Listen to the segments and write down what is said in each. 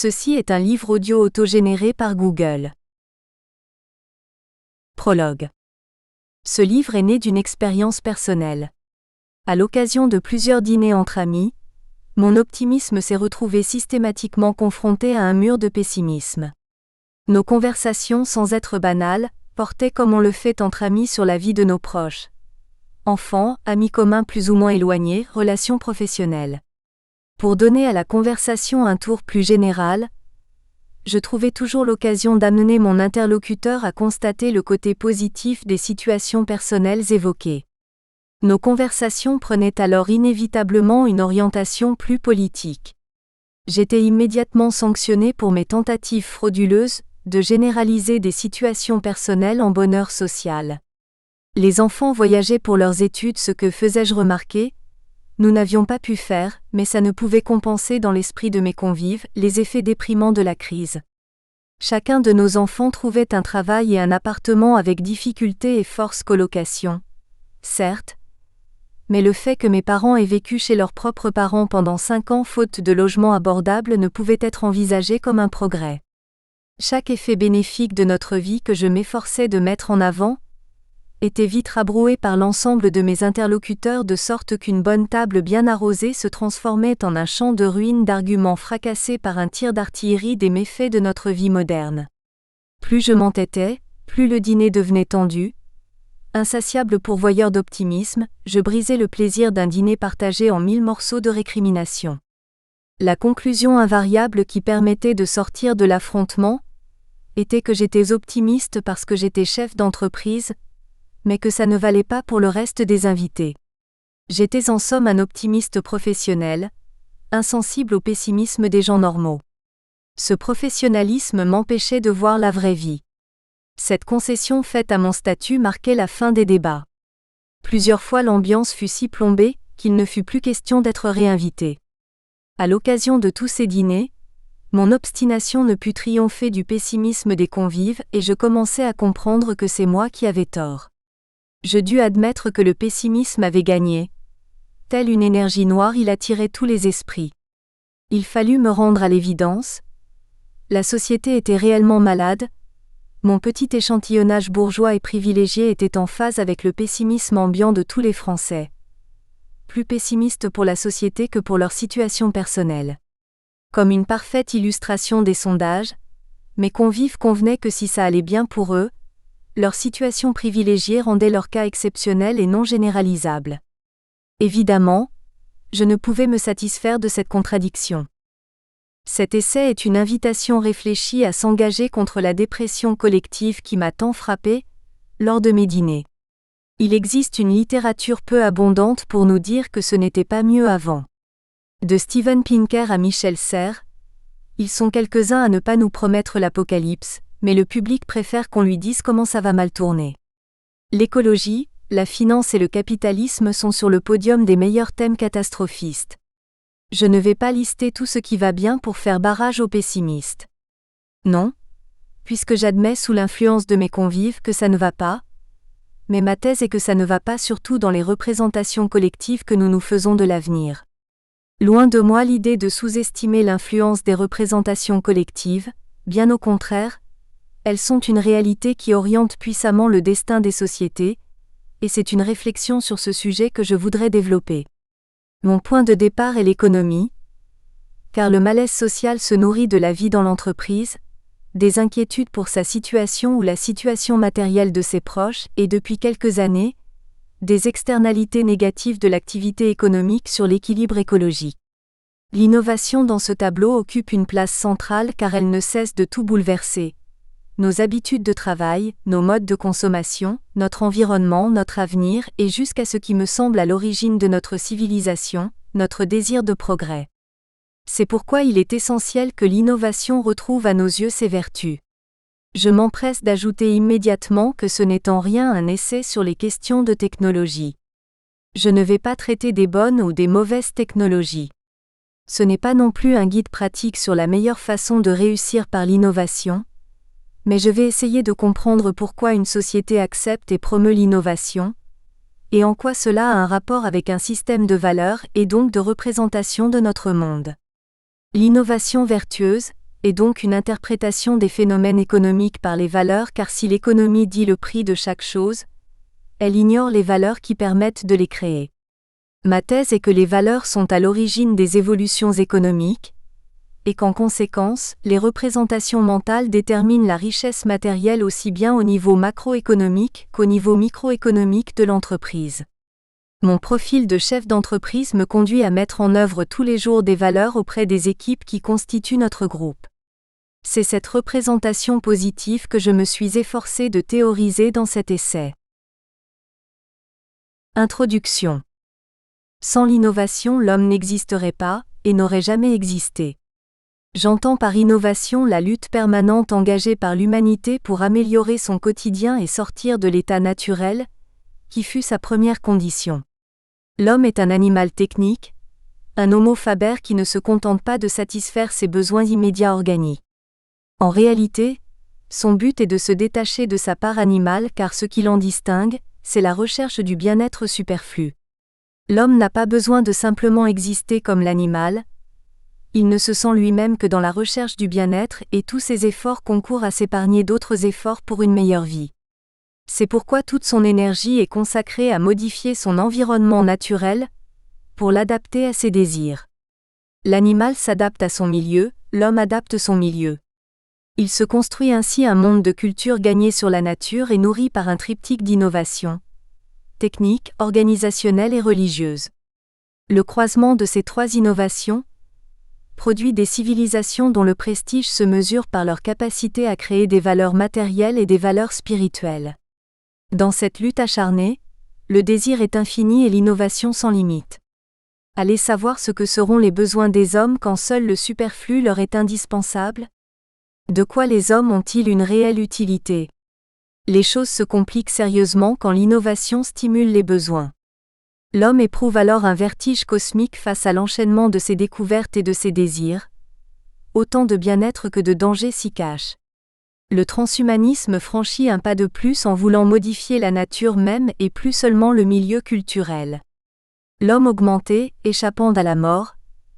Ceci est un livre audio autogénéré par Google. Prologue. Ce livre est né d'une expérience personnelle. À l'occasion de plusieurs dîners entre amis, mon optimisme s'est retrouvé systématiquement confronté à un mur de pessimisme. Nos conversations, sans être banales, portaient comme on le fait entre amis sur la vie de nos proches. Enfants, amis communs plus ou moins éloignés, relations professionnelles. Pour donner à la conversation un tour plus général, je trouvais toujours l'occasion d'amener mon interlocuteur à constater le côté positif des situations personnelles évoquées. Nos conversations prenaient alors inévitablement une orientation plus politique. J'étais immédiatement sanctionné pour mes tentatives frauduleuses de généraliser des situations personnelles en bonheur social. Les enfants voyageaient pour leurs études, ce que faisais-je remarquer ? Nous n'avions pas pu faire, mais ça ne pouvait compenser dans l'esprit de mes convives les effets déprimants de la crise. Chacun de nos enfants trouvait un travail et un appartement avec difficulté et force colocation. Certes, mais le fait que mes parents aient vécu chez leurs propres parents pendant 5 ans faute de logement abordable ne pouvait être envisagé comme un progrès. Chaque effet bénéfique de notre vie que je m'efforçais de mettre en avant était vite rabroué par l'ensemble de mes interlocuteurs de sorte qu'une bonne table bien arrosée se transformait en un champ de ruines d'arguments fracassés par un tir d'artillerie des méfaits de notre vie moderne. Plus je m'entêtais, plus le dîner devenait tendu. Insatiable pourvoyeur d'optimisme, je brisais le plaisir d'un dîner partagé en 1000 morceaux de récrimination. La conclusion invariable qui permettait de sortir de l'affrontement était que j'étais optimiste parce que j'étais chef d'entreprise, mais que ça ne valait pas pour le reste des invités. J'étais en somme un optimiste professionnel, insensible au pessimisme des gens normaux. Ce professionnalisme m'empêchait de voir la vraie vie. Cette concession faite à mon statut marquait la fin des débats. Plusieurs fois l'ambiance fut si plombée qu'il ne fut plus question d'être réinvité. À l'occasion de tous ces dîners, mon obstination ne put triompher du pessimisme des convives et je commençais à comprendre que c'est moi qui avais tort. Je dus admettre que le pessimisme avait gagné. Telle une énergie noire, il attirait tous les esprits. Il fallut me rendre à l'évidence. La société était réellement malade. Mon petit échantillonnage bourgeois et privilégié était en phase avec le pessimisme ambiant de tous les Français. Plus pessimistes pour la société que pour leur situation personnelle. Comme une parfaite illustration des sondages, mes convives convenaient que si ça allait bien pour eux, leur situation privilégiée rendait leur cas exceptionnel et non généralisable. Évidemment, je ne pouvais me satisfaire de cette contradiction. Cet essai est une invitation réfléchie à s'engager contre la dépression collective qui m'a tant frappé lors de mes dîners. Il existe une littérature peu abondante pour nous dire que ce n'était pas mieux avant. De Steven Pinker à Michel Serres, ils sont quelques-uns à ne pas nous promettre l'apocalypse, mais le public préfère qu'on lui dise comment ça va mal tourner. L'écologie, la finance et le capitalisme sont sur le podium des meilleurs thèmes catastrophistes. Je ne vais pas lister tout ce qui va bien pour faire barrage aux pessimistes. Non, puisque j'admets sous l'influence de mes convives que ça ne va pas, mais ma thèse est que ça ne va pas surtout dans les représentations collectives que nous nous faisons de l'avenir. Loin de moi l'idée de sous-estimer l'influence des représentations collectives, bien au contraire, elles sont une réalité qui oriente puissamment le destin des sociétés, et c'est une réflexion sur ce sujet que je voudrais développer. Mon point de départ est l'économie, car le malaise social se nourrit de la vie dans l'entreprise, des inquiétudes pour sa situation ou la situation matérielle de ses proches et depuis quelques années, des externalités négatives de l'activité économique sur l'équilibre écologique. L'innovation dans ce tableau occupe une place centrale car elle ne cesse de tout bouleverser. Nos habitudes de travail, nos modes de consommation, notre environnement, notre avenir et jusqu'à ce qui me semble à l'origine de notre civilisation, notre désir de progrès. C'est pourquoi il est essentiel que l'innovation retrouve à nos yeux ses vertus. Je m'empresse d'ajouter immédiatement que ce n'est en rien un essai sur les questions de technologie. Je ne vais pas traiter des bonnes ou des mauvaises technologies. Ce n'est pas non plus un guide pratique sur la meilleure façon de réussir par l'innovation, mais je vais essayer de comprendre pourquoi une société accepte et promeut l'innovation, et en quoi cela a un rapport avec un système de valeurs et donc de représentation de notre monde. L'innovation vertueuse, est donc une interprétation des phénomènes économiques par les valeurs, car si l'économie dit le prix de chaque chose, elle ignore les valeurs qui permettent de les créer. Ma thèse est que les valeurs sont à l'origine des évolutions économiques, et qu'en conséquence, les représentations mentales déterminent la richesse matérielle aussi bien au niveau macroéconomique qu'au niveau microéconomique de l'entreprise. Mon profil de chef d'entreprise me conduit à mettre en œuvre tous les jours des valeurs auprès des équipes qui constituent notre groupe. C'est cette représentation positive que je me suis efforcé de théoriser dans cet essai. Introduction. Sans l'innovation, l'homme n'existerait pas, et n'aurait jamais existé. J'entends par innovation la lutte permanente engagée par l'humanité pour améliorer son quotidien et sortir de l'état naturel, qui fut sa première condition. L'homme est un animal technique, un homo faber qui ne se contente pas de satisfaire ses besoins immédiats organiques. En réalité, son but est de se détacher de sa part animale car ce qui l'en distingue, c'est la recherche du bien-être superflu. L'homme n'a pas besoin de simplement exister comme l'animal, il ne se sent lui-même que dans la recherche du bien-être et tous ses efforts concourent à s'épargner d'autres efforts pour une meilleure vie. C'est pourquoi toute son énergie est consacrée à modifier son environnement naturel, pour l'adapter à ses désirs. L'animal s'adapte à son milieu, l'homme adapte son milieu. Il se construit ainsi un monde de culture gagné sur la nature et nourri par un triptyque d'innovation, technique, organisationnelle et religieuse. Le croisement de ces trois innovations produit des civilisations dont le prestige se mesure par leur capacité à créer des valeurs matérielles et des valeurs spirituelles. Dans cette lutte acharnée, le désir est infini et l'innovation sans limite. Allez savoir ce que seront les besoins des hommes quand seul le superflu leur est indispensable? De quoi les hommes ont-ils une réelle utilité? Les choses se compliquent sérieusement quand l'innovation stimule les besoins. L'homme éprouve alors un vertige cosmique face à l'enchaînement de ses découvertes et de ses désirs. Autant de bien-être que de dangers s'y cachent. Le transhumanisme franchit un pas de plus en voulant modifier la nature même et plus seulement le milieu culturel. L'homme augmenté, échappant à la mort,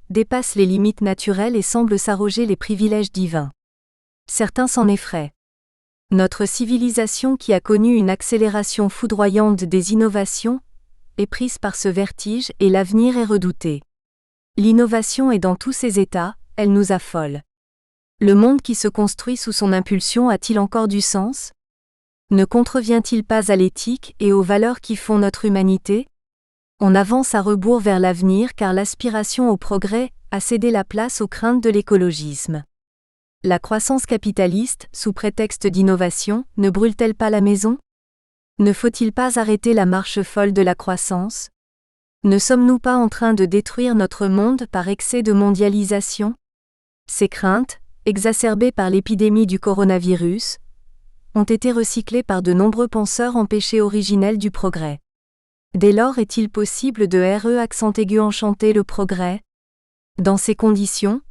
dépasse les limites naturelles et semble s'arroger les privilèges divins. Certains s'en effraient. Notre civilisation qui a connu une accélération foudroyante des innovations, est prise par ce vertige et l'avenir est redouté. L'innovation est dans tous ses états, elle nous affole. Le monde qui se construit sous son impulsion a-t-il encore du sens? Ne contrevient-il pas à l'éthique et aux valeurs qui font notre humanité? On avance à rebours vers l'avenir car l'aspiration au progrès a cédé la place aux craintes de l'écologisme. La croissance capitaliste, sous prétexte d'innovation, ne brûle-t-elle pas la maison? Ne faut-il pas arrêter la marche folle de la croissance? Ne sommes-nous pas en train de détruire notre monde par excès de mondialisation? Ces craintes, exacerbées par l'épidémie du coronavirus, ont été recyclées par de nombreux penseurs empêchés originels du progrès. Dès lors est-il possible de accent aigu enchanter le progrès? Dans ces conditions,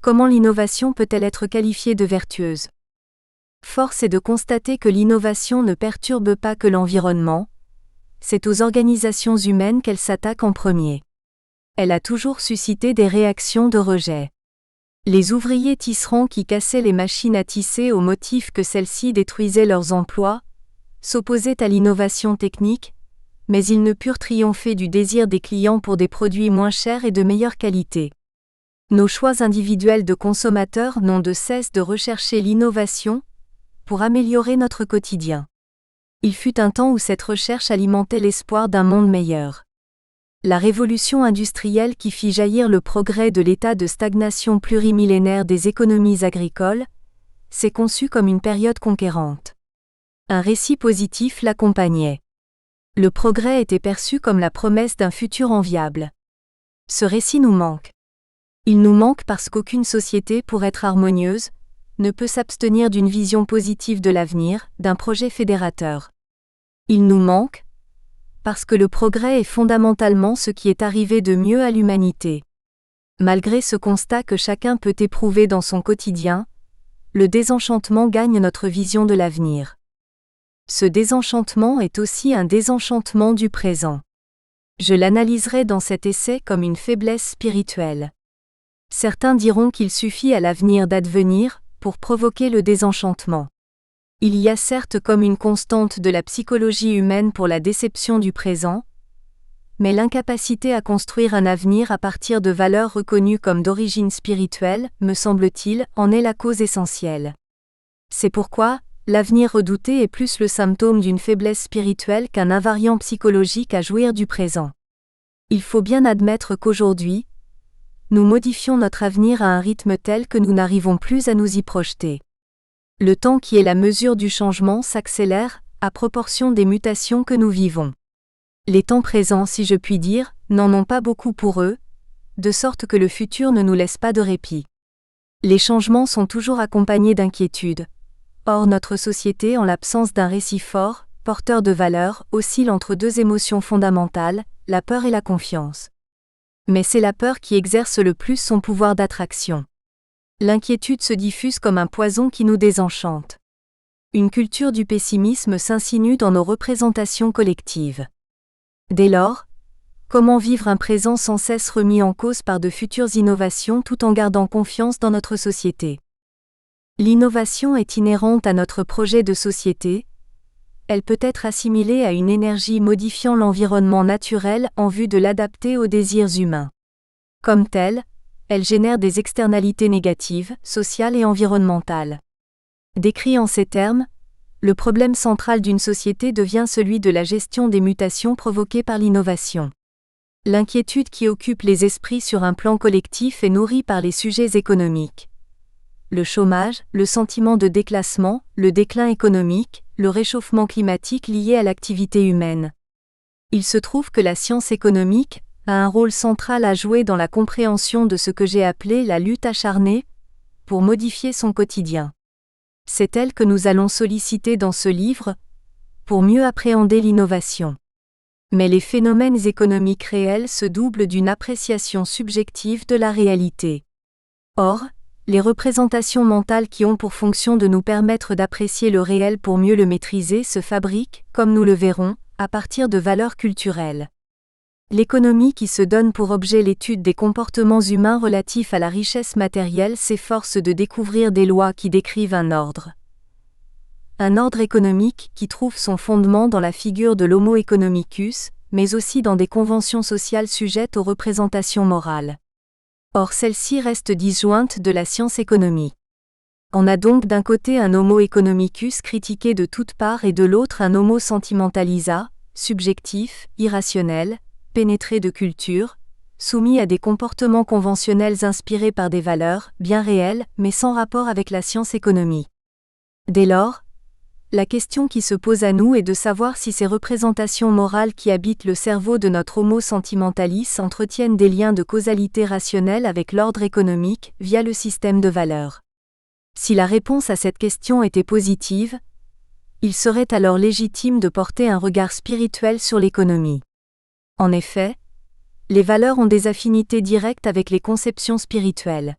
comment l'innovation peut-elle être qualifiée de vertueuse? Force est de constater que l'innovation ne perturbe pas que l'environnement, c'est aux organisations humaines qu'elle s'attaque en premier. Elle a toujours suscité des réactions de rejet. Les ouvriers tisserands qui cassaient les machines à tisser au motif que celles-ci détruisaient leurs emplois, s'opposaient à l'innovation technique, mais ils ne purent triompher du désir des clients pour des produits moins chers et de meilleure qualité. Nos choix individuels de consommateurs n'ont de cesse de rechercher l'innovation pour améliorer notre quotidien. Il fut un temps où cette recherche alimentait l'espoir d'un monde meilleur. La révolution industrielle qui fit jaillir le progrès de l'état de stagnation plurimillénaire des économies agricoles, s'est conçue comme une période conquérante. Un récit positif l'accompagnait. Le progrès était perçu comme la promesse d'un futur enviable. Ce récit nous manque. Il nous manque parce qu'aucune société, pour être harmonieuse, ne peut s'abstenir d'une vision positive de l'avenir, d'un projet fédérateur. Il nous manque parce que le progrès est fondamentalement ce qui est arrivé de mieux à l'humanité. Malgré ce constat que chacun peut éprouver dans son quotidien, le désenchantement gagne notre vision de l'avenir. Ce désenchantement est aussi un désenchantement du présent. Je l'analyserai dans cet essai comme une faiblesse spirituelle. Certains diront qu'il suffit à l'avenir d'advenir pour provoquer le désenchantement. Il y a certes comme une constante de la psychologie humaine pour la déception du présent, mais l'incapacité à construire un avenir à partir de valeurs reconnues comme d'origine spirituelle, me semble-t-il, en est la cause essentielle. C'est pourquoi, l'avenir redouté est plus le symptôme d'une faiblesse spirituelle qu'un invariant psychologique à jouir du présent. Il faut bien admettre qu'aujourd'hui, nous modifions notre avenir à un rythme tel que nous n'arrivons plus à nous y projeter. Le temps qui est la mesure du changement s'accélère, à proportion des mutations que nous vivons. Les temps présents, si je puis dire, n'en ont pas beaucoup pour eux, de sorte que le futur ne nous laisse pas de répit. Les changements sont toujours accompagnés d'inquiétudes. Or notre société, en l'absence d'un récit fort, porteur de valeurs, oscille entre deux émotions fondamentales, la peur et la confiance. Mais c'est la peur qui exerce le plus son pouvoir d'attraction. L'inquiétude se diffuse comme un poison qui nous désenchante. Une culture du pessimisme s'insinue dans nos représentations collectives. Dès lors, comment vivre un présent sans cesse remis en cause par de futures innovations tout en gardant confiance dans notre société? L'innovation est inhérente à notre projet de société. Elle peut être assimilée à une énergie modifiant l'environnement naturel en vue de l'adapter aux désirs humains. Comme telle, elle génère des externalités négatives, sociales et environnementales. Décrit en ces termes, le problème central d'une société devient celui de la gestion des mutations provoquées par l'innovation. L'inquiétude qui occupe les esprits sur un plan collectif est nourrie par les sujets économiques. Le chômage, le sentiment de déclassement, le déclin économique, le réchauffement climatique lié à l'activité humaine. Il se trouve que la science économique a un rôle central à jouer dans la compréhension de ce que j'ai appelé la lutte acharnée pour modifier son quotidien. C'est elle que nous allons solliciter dans ce livre, pour mieux appréhender l'innovation. Mais les phénomènes économiques réels se doublent d'une appréciation subjective de la réalité. Or, les représentations mentales qui ont pour fonction de nous permettre d'apprécier le réel pour mieux le maîtriser se fabriquent, comme nous le verrons, à partir de valeurs culturelles. L'économie qui se donne pour objet l'étude des comportements humains relatifs à la richesse matérielle s'efforce de découvrir des lois qui décrivent un ordre. Un ordre économique qui trouve son fondement dans la figure de l'homo economicus, mais aussi dans des conventions sociales sujettes aux représentations morales. Or celles-ci restent disjointes de la science économique. On a donc d'un côté un homo economicus critiqué de toutes parts et de l'autre un homo sentimentalisa, subjectif, irrationnel, pénétré de culture, soumis à des comportements conventionnels inspirés par des valeurs, bien réelles, mais sans rapport avec la science économique. Dès lors, la question qui se pose à nous est de savoir si ces représentations morales qui habitent le cerveau de notre homo sentimentalis entretiennent des liens de causalité rationnelle avec l'ordre économique, via le système de valeurs. Si la réponse à cette question était positive, il serait alors légitime de porter un regard spirituel sur l'économie. En effet, les valeurs ont des affinités directes avec les conceptions spirituelles.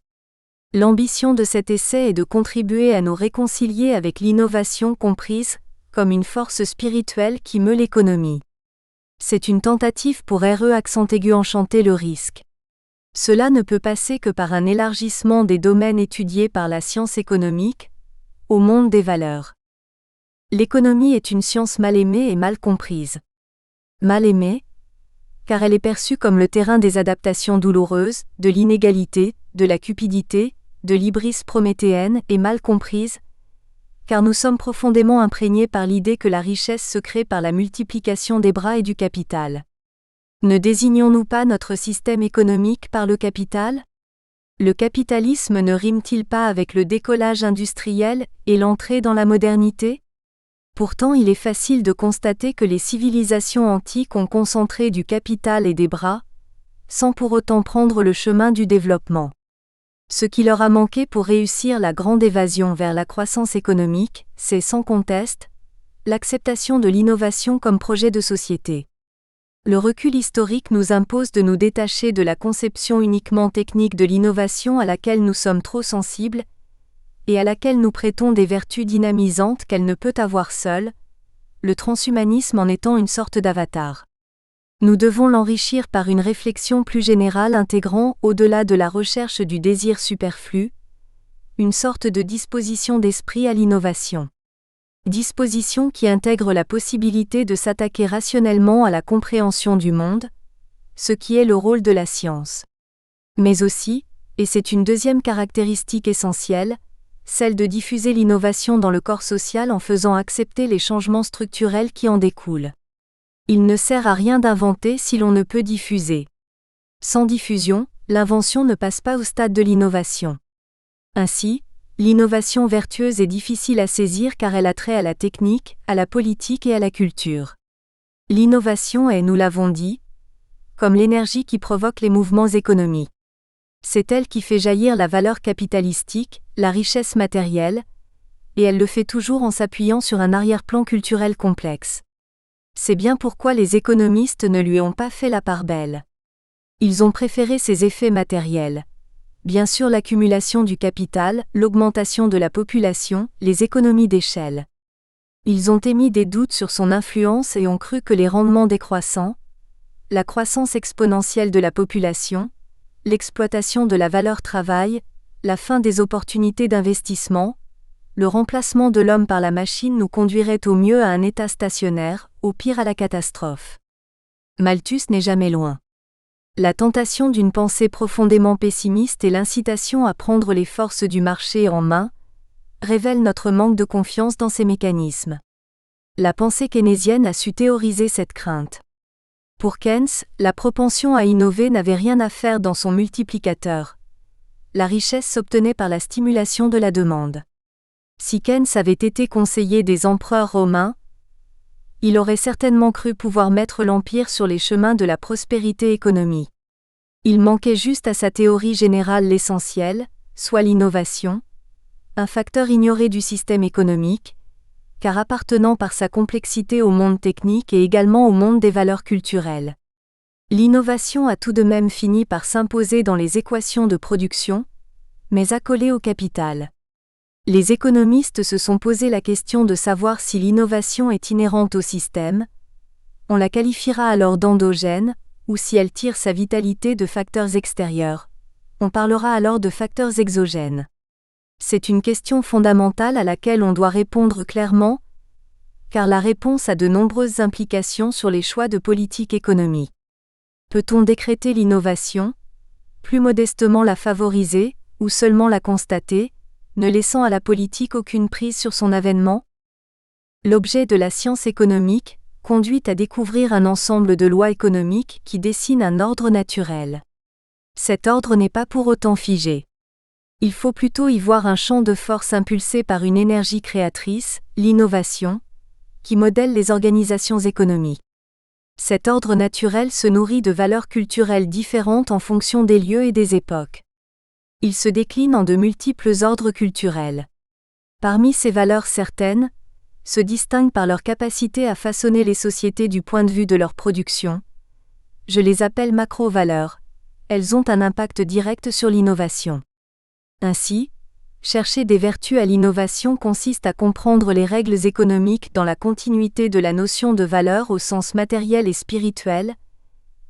L'ambition de cet essai est de contribuer à nous réconcilier avec l'innovation comprise comme une force spirituelle qui meut l'économie. C'est une tentative pour accent aigu enchanter le risque. Cela ne peut passer que par un élargissement des domaines étudiés par la science économique, au monde des valeurs. L'économie est une science mal aimée et mal comprise. Mal aimée, car elle est perçue comme le terrain des adaptations douloureuses, de l'inégalité, de la cupidité, de l'hybris prométhéenne et mal comprise, car nous sommes profondément imprégnés par l'idée que la richesse se crée par la multiplication des bras et du capital. Ne désignons-nous pas notre système économique par le capital? Le capitalisme ne rime-t-il pas avec le décollage industriel et l'entrée dans la modernité? Pourtant il est facile de constater que les civilisations antiques ont concentré du capital et des bras, sans pour autant prendre le chemin du développement. Ce qui leur a manqué pour réussir la grande évasion vers la croissance économique, c'est sans conteste, l'acceptation de l'innovation comme projet de société. Le recul historique nous impose de nous détacher de la conception uniquement technique de l'innovation à laquelle nous sommes trop sensibles, et à laquelle nous prêtons des vertus dynamisantes qu'elle ne peut avoir seule, le transhumanisme en étant une sorte d'avatar. Nous devons l'enrichir par une réflexion plus générale intégrant, au-delà de la recherche du désir superflu, une sorte de disposition d'esprit à l'innovation. Disposition qui intègre la possibilité de s'attaquer rationnellement à la compréhension du monde, ce qui est le rôle de la science. Mais aussi, et c'est une deuxième caractéristique essentielle, celle de diffuser l'innovation dans le corps social en faisant accepter les changements structurels qui en découlent. Il ne sert à rien d'inventer si l'on ne peut diffuser. Sans diffusion, l'invention ne passe pas au stade de l'innovation. Ainsi, l'innovation vertueuse est difficile à saisir car elle a trait à la technique, à la politique et à la culture. L'innovation est, nous l'avons dit, comme l'énergie qui provoque les mouvements économiques. C'est elle qui fait jaillir la valeur capitalistique, la richesse matérielle, et elle le fait toujours en s'appuyant sur un arrière-plan culturel complexe. C'est bien pourquoi les économistes ne lui ont pas fait la part belle. Ils ont préféré ses effets matériels. Bien sûr l'accumulation du capital, l'augmentation de la population, les économies d'échelle. Ils ont émis des doutes sur son influence et ont cru que les rendements décroissants, la croissance exponentielle de la population, l'exploitation de la valeur travail, la fin des opportunités d'investissement, le remplacement de l'homme par la machine nous conduirait au mieux à un état stationnaire, au pire à la catastrophe. Malthus n'est jamais loin. La tentation d'une pensée profondément pessimiste et l'incitation à prendre les forces du marché en main révèlent notre manque de confiance dans ces mécanismes. La pensée keynésienne a su théoriser cette crainte. Pour Keynes, la propension à innover n'avait rien à faire dans son multiplicateur. La richesse s'obtenait par la stimulation de la demande. Si Keynes avait été conseiller des empereurs romains, il aurait certainement cru pouvoir mettre l'empire sur les chemins de la prospérité économique. Il manquait juste à sa théorie générale l'essentiel, soit l'innovation, un facteur ignoré du système économique, car appartenant par sa complexité au monde technique et également au monde des valeurs culturelles. L'innovation a tout de même fini par s'imposer dans les équations de production, mais accolée au capital. Les économistes se sont posé la question de savoir si l'innovation est inhérente au système, on la qualifiera alors d'endogène, ou si elle tire sa vitalité de facteurs extérieurs, on parlera alors de facteurs exogènes. C'est une question fondamentale à laquelle on doit répondre clairement, car la réponse a de nombreuses implications sur les choix de politique économique. Peut-on décréter l'innovation, plus modestement la favoriser, ou seulement la constater, ne laissant à la politique aucune prise sur son avènement? L'objet de la science économique conduit à découvrir un ensemble de lois économiques qui dessinent un ordre naturel. Cet ordre n'est pas pour autant figé. Il faut plutôt y voir un champ de force impulsé par une énergie créatrice, l'innovation, qui modèle les organisations économiques. Cet ordre naturel se nourrit de valeurs culturelles différentes en fonction des lieux et des époques. Il se décline en de multiples ordres culturels. Parmi ces valeurs certaines, se distinguent par leur capacité à façonner les sociétés du point de vue de leur production. Je les appelle macro-valeurs. Elles ont un impact direct sur l'innovation. Ainsi, chercher des vertus à l'innovation consiste à comprendre les règles économiques dans la continuité de la notion de valeur au sens matériel et spirituel,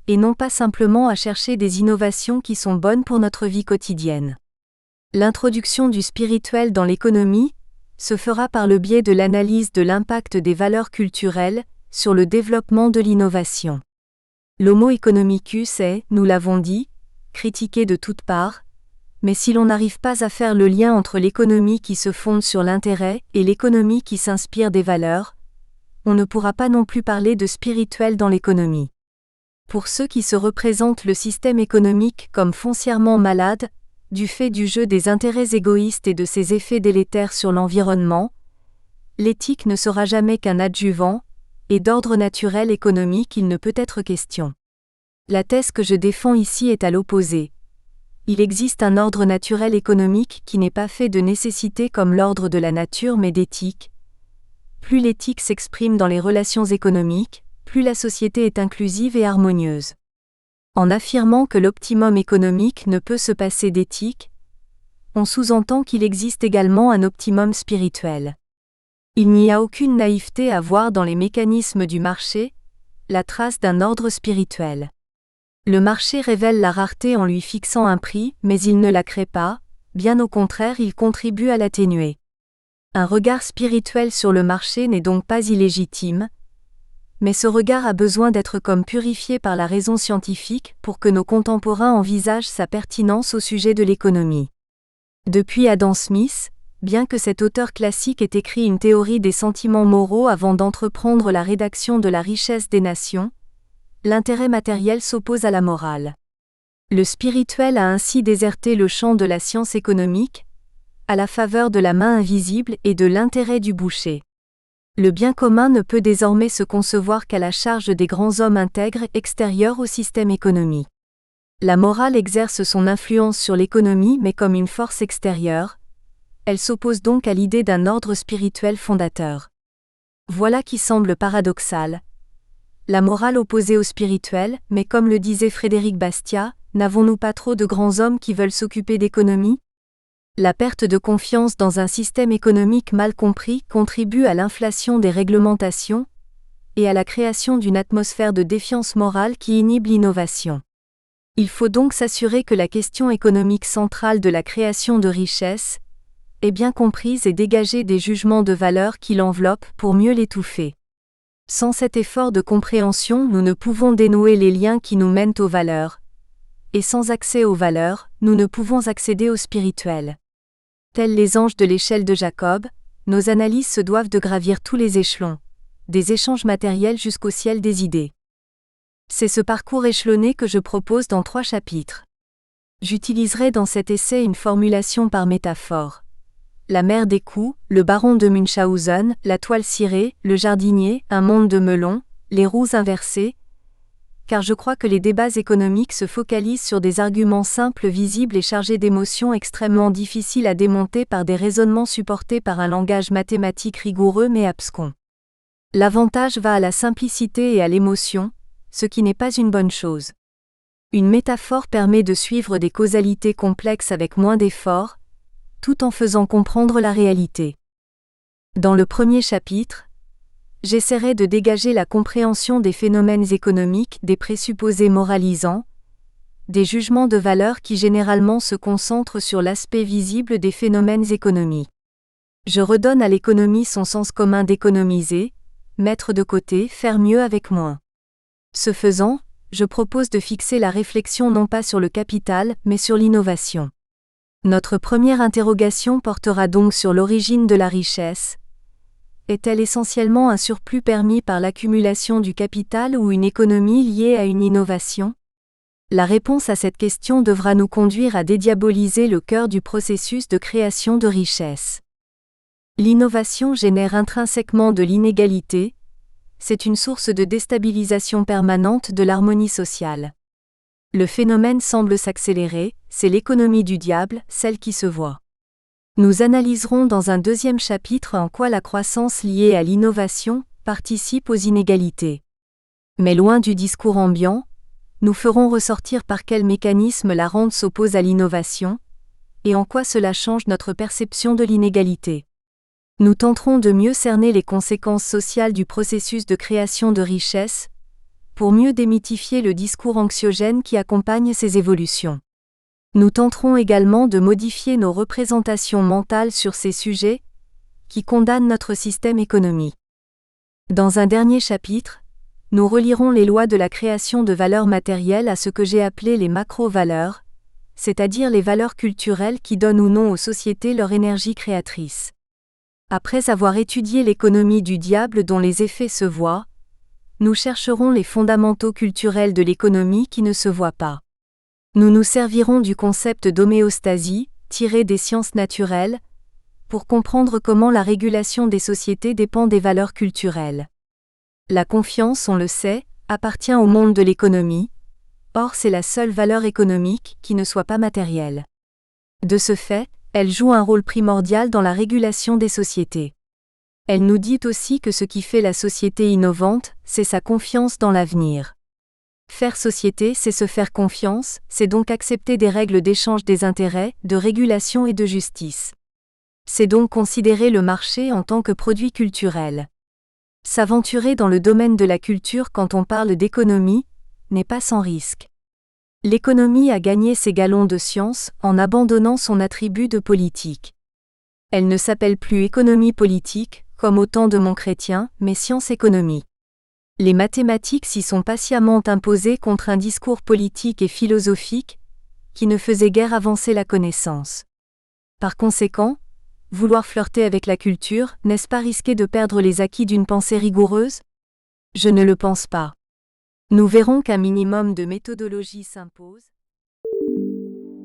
et non pas simplement à chercher des innovations qui sont bonnes pour notre vie quotidienne. L'introduction du spirituel dans l'économie se fera par le biais de l'analyse de l'impact des valeurs culturelles sur le développement de l'innovation. L'homo economicus est, nous l'avons dit, critiqué de toutes parts, mais si l'on n'arrive pas à faire le lien entre l'économie qui se fonde sur l'intérêt et l'économie qui s'inspire des valeurs, on ne pourra pas non plus parler de spirituel dans l'économie. Pour ceux qui se représentent le système économique comme foncièrement malade, du fait du jeu des intérêts égoïstes et de ses effets délétères sur l'environnement, l'éthique ne sera jamais qu'un adjuvant, et d'ordre naturel économique il ne peut être question. La thèse que je défends ici est à l'opposé. Il existe un ordre naturel économique qui n'est pas fait de nécessité comme l'ordre de la nature mais d'éthique. Plus l'éthique s'exprime dans les relations économiques, plus la société est inclusive et harmonieuse. En affirmant que l'optimum économique ne peut se passer d'éthique, on sous-entend qu'il existe également un optimum spirituel. Il n'y a aucune naïveté à voir dans les mécanismes du marché, la trace d'un ordre spirituel. Le marché révèle la rareté en lui fixant un prix, mais il ne la crée pas, bien au contraire il contribue à l'atténuer. Un regard spirituel sur le marché n'est donc pas illégitime, mais ce regard a besoin d'être comme purifié par la raison scientifique pour que nos contemporains envisagent sa pertinence au sujet de l'économie. Depuis Adam Smith, bien que cet auteur classique ait écrit une théorie des sentiments moraux avant d'entreprendre la rédaction de La richesse des nations, l'intérêt matériel s'oppose à la morale. Le spirituel a ainsi déserté le champ de la science économique, à la faveur de la main invisible et de l'intérêt du boucher. Le bien commun ne peut désormais se concevoir qu'à la charge des grands hommes intègres extérieurs au système économique. La morale exerce son influence sur l'économie mais comme une force extérieure, elle s'oppose donc à l'idée d'un ordre spirituel fondateur. Voilà qui semble paradoxal. La morale opposée au spirituel, mais comme le disait Frédéric Bastiat, n'avons-nous pas trop de grands hommes qui veulent s'occuper d'économie ? La perte de confiance dans un système économique mal compris contribue à l'inflation des réglementations et à la création d'une atmosphère de défiance morale qui inhibe l'innovation. Il faut donc s'assurer que la question économique centrale de la création de richesse est bien comprise et dégager des jugements de valeur qui l'enveloppent pour mieux l'étouffer. Sans cet effort de compréhension, nous ne pouvons dénouer les liens qui nous mènent aux valeurs, et sans accès aux valeurs, nous ne pouvons accéder au spirituel. Tels les anges de l'échelle de Jacob, nos analyses se doivent de gravir tous les échelons, des échanges matériels jusqu'au ciel des idées. C'est ce parcours échelonné que je propose dans 3 chapitres. J'utiliserai dans cet essai une formulation par métaphore. La mer des coups, le baron de Munchausen, la toile cirée, le jardinier, un monde de melons, les roues inversées, car je crois que les débats économiques se focalisent sur des arguments simples, visibles et chargés d'émotions extrêmement difficiles à démonter par des raisonnements supportés par un langage mathématique rigoureux mais abscon. L'avantage va à la simplicité et à l'émotion, ce qui n'est pas une bonne chose. Une métaphore permet de suivre des causalités complexes avec moins d'efforts, tout en faisant comprendre la réalité. Dans le premier chapitre, j'essaierai de dégager la compréhension des phénomènes économiques, des présupposés moralisants, des jugements de valeur qui généralement se concentrent sur l'aspect visible des phénomènes économiques. Je redonne à l'économie son sens commun d'économiser, mettre de côté, faire mieux avec moins. Ce faisant, je propose de fixer la réflexion non pas sur le capital, mais sur l'innovation. Notre première interrogation portera donc sur l'origine de la richesse. Est-elle essentiellement un surplus permis par l'accumulation du capital ou une économie liée à une innovation ? La réponse à cette question devra nous conduire à dédiaboliser le cœur du processus de création de richesse. L'innovation génère intrinsèquement de l'inégalité, c'est une source de déstabilisation permanente de l'harmonie sociale. Le phénomène semble s'accélérer, c'est l'économie du diable, celle qui se voit. Nous analyserons dans un deuxième chapitre en quoi la croissance liée à l'innovation participe aux inégalités. Mais loin du discours ambiant, nous ferons ressortir par quel mécanisme la rente s'oppose à l'innovation, et en quoi cela change notre perception de l'inégalité. Nous tenterons de mieux cerner les conséquences sociales du processus de création de richesse, pour mieux démythifier le discours anxiogène qui accompagne ces évolutions. Nous tenterons également de modifier nos représentations mentales sur ces sujets, qui condamnent notre système économique. Dans un dernier chapitre, nous relierons les lois de la création de valeurs matérielles à ce que j'ai appelé les macro-valeurs, c'est-à-dire les valeurs culturelles qui donnent ou non aux sociétés leur énergie créatrice. Après avoir étudié l'économie du diable dont les effets se voient, nous chercherons les fondamentaux culturels de l'économie qui ne se voient pas. Nous nous servirons du concept d'homéostasie, tiré des sciences naturelles, pour comprendre comment la régulation des sociétés dépend des valeurs culturelles. La confiance, on le sait, appartient au monde de l'économie, or c'est la seule valeur économique qui ne soit pas matérielle. De ce fait, elle joue un rôle primordial dans la régulation des sociétés. Elle nous dit aussi que ce qui fait la société innovante, c'est sa confiance dans l'avenir. Faire société, c'est se faire confiance, c'est donc accepter des règles d'échange des intérêts, de régulation et de justice. C'est donc considérer le marché en tant que produit culturel. S'aventurer dans le domaine de la culture quand on parle d'économie n'est pas sans risque. L'économie a gagné ses galons de science en abandonnant son attribut de politique. Elle ne s'appelle plus économie politique, comme au temps de Montchrétien, mais science-économie. Les mathématiques s'y sont patiemment imposées contre un discours politique et philosophique qui ne faisait guère avancer la connaissance. Par conséquent, vouloir flirter avec la culture, n'est-ce pas risquer de perdre les acquis d'une pensée rigoureuse? Je ne le pense pas. Nous verrons qu'un minimum de méthodologie s'impose.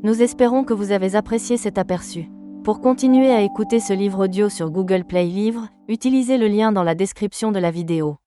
Nous espérons que vous avez apprécié cet aperçu. Pour continuer à écouter ce livre audio sur Google Play Livres, utilisez le lien dans la description de la vidéo.